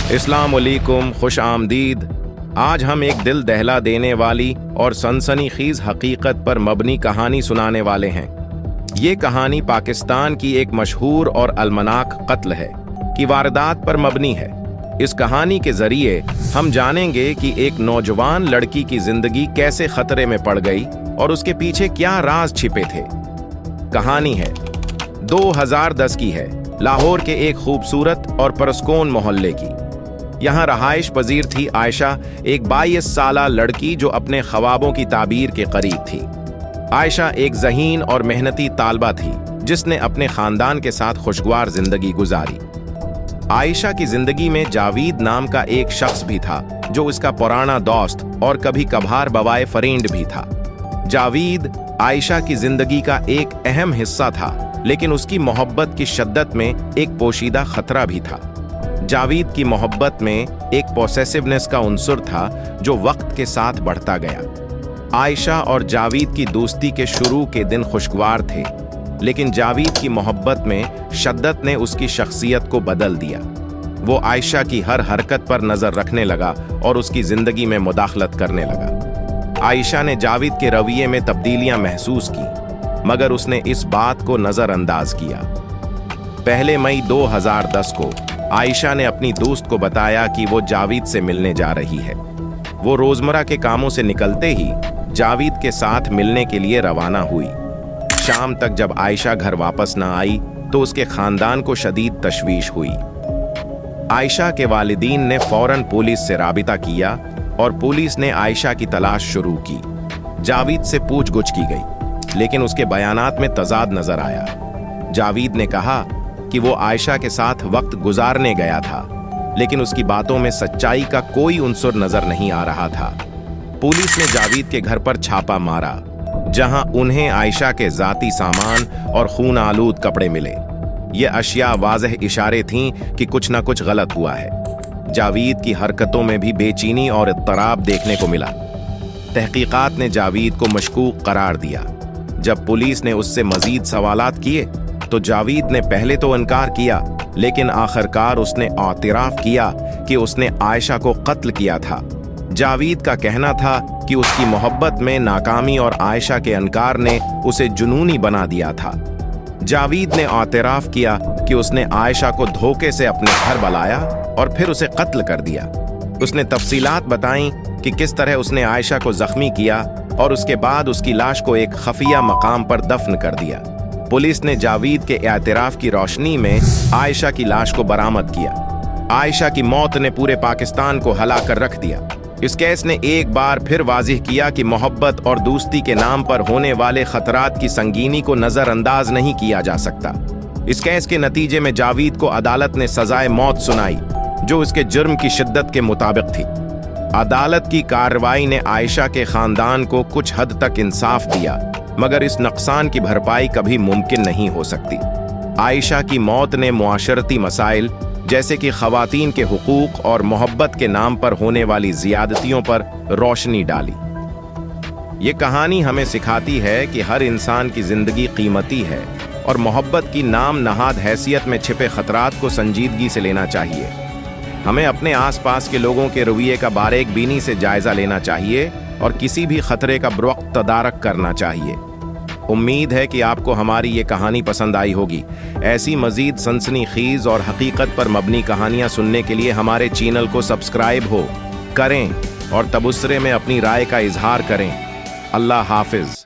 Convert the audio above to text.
अस्सलाम वालेकुम, खुश आमदीद। आज हम एक दिल दहला देने वाली और सनसनीखेज हकीकत पर मबनी कहानी सुनाने वाले हैं। ये कहानी पाकिस्तान की एक मशहूर और अलमनाक कत्ल है की वारदात पर मबनी है। इस कहानी के जरिए हम जानेंगे कि एक नौजवान लड़की की जिंदगी कैसे खतरे में पड़ गई और उसके पीछे क्या राज छिपे थे। कहानी है 2010 की है, लाहौर के एक खूबसूरत और परस्कून मोहल्ले की। यहाँ रहाइश पजीर थी आयशा, एक 22 साला लड़की जो अपने ख्वाबों की ताबीर के करीब थी। आयशा एक ज़हीन और मेहनती तालबा थी जिसने अपने खानदान के साथ खुशगवार जिंदगी गुजारी। आयशा की जिंदगी में जावीद नाम का एक शख्स भी था जो उसका पुराना दोस्त और कभी कभार बवाए फरेंड भी था। जावीद आयशा की जिंदगी का एक अहम हिस्सा था, लेकिन उसकी मोहब्बत की शिद्दत में एक पोशीदा खतरा भी था। जावीद की मोहब्बत में एक पोसेसिवनेस का उन्सुर था जो वक्त के साथ बढ़ता गया। आयशा और जावीद की दोस्ती के शुरू के दिन खुशगवार थे, लेकिन जावीद की मोहब्बत में शिद्दत ने उसकी शख्सियत को बदल दिया। वो आयशा की हर हरकत पर नजर रखने लगा और उसकी जिंदगी में मुदाखलत करने लगा। आयशा ने जावीद के रवैये में तब्दीलियां महसूस की, मगर उसने इस बात को नजरअंदाज किया। पहले मई 2010 को आयशा ने अपनी दोस्त को बताया कि वो जावीद से मिलने जा रही है। वो रोजमर्रा के कामों से निकलते ही जावीद के साथ मिलने के लिए रवाना हुई। शाम तक जब आयशा घर वापस न आई तो उसके खानदान को शदीद तशवीश हुई। आयशा के वालिदीन ने फौरन पुलिस से राबिता किया और पुलिस ने आयशा की तलाश शुरू की। जावीद से पूछगुछ की गई, लेकिन उसके बयानात में तजाद नजर आया। जावीद ने कहा कि वो आयशा के साथ वक्त गुजारने गया था, लेकिन उसकी बातों में सच्चाई का कोई उन्सुर नजर नहीं आ रहा था। पुलिस ने जावीद के घर पर छापा मारा, जहां उन्हें आयशा के जाती सामान और खून आलूद कपड़े मिले। ये अशिया वाज़ेह इशारे थीं कि कुछ न कुछ गलत हुआ है। जावीद की हरकतों में भी बेचैनी और इत्तराब देखने को मिला। तहकीकात ने जावीद को मशकूक करार दिया। जब पुलिस ने उससे मजीद सवालात किए तो जावीद ने पहले तो इनकार किया, लेकिन आखिरकार उसने एतराफ़ किया कि उसने आयशा को कत्ल किया था। जावीद का कहना था कि उसकी मोहब्बत में नाकामी और आयशा के इनकार ने उसे जुनूनी बना दिया था। जावीद ने एतराफ़ किया कि उसने आयशा को धोखे से अपने घर बुलाया और फिर उसे कत्ल कर दिया। उसने तफसीलात बताईं कि किस तरह उसने आयशा को जख्मी किया और उसके बाद उसकी लाश को एक खफिया मकाम पर दफन कर दिया। पुलिस ने जावीद के एतराफ़ की रोशनी में आयशा की लाश को बरामद किया। आयशा की मौत ने पूरे पाकिस्तान को हिला कर रख दिया। इस केस ने एक बार फिर वाज़िह किया कि मोहब्बत और दोस्ती के नाम पर होने वाले खतरात की संगीनी को नज़रअंदाज नहीं किया जा सकता। इस केस के नतीजे में जावीद को अदालत ने सजाए मौत सुनाई, जो उसके जुर्म की शिद्दत के मुताबिक थी। अदालत की कार्रवाई ने आयशा के खानदान को कुछ हद तक इंसाफ दिया, मगर इस नुकसान की भरपाई कभी मुमकिन नहीं हो सकती। आयशा की मौत ने मुआशरती मसाइल जैसे कि खवातीन के हुकूक और मोहब्बत के नाम पर होने वाली ज़ियादतियों पर रोशनी डाली। ये कहानी हमें सिखाती है कि हर इंसान की ज़िंदगी कीमती है और मोहब्बत की नाम नहाद हैसियत में छिपे खतरात को संजीदगी से लेना चाहिए। हमें अपने आसपास के लोगों के रवैये का बारीक बीनी से जायज़ा लेना चाहिए और किसी भी खतरे का बरवक्त तदारक करना चाहिए। उम्मीद है कि आपको हमारी ये कहानी पसंद आई होगी। ऐसी मज़ीद सनसनीखेज और हकीकत पर मबनी कहानियाँ सुनने के लिए हमारे चैनल को सब्सक्राइब करें और तबसरे में अपनी राय का इजहार करें। अल्लाह हाफिज़।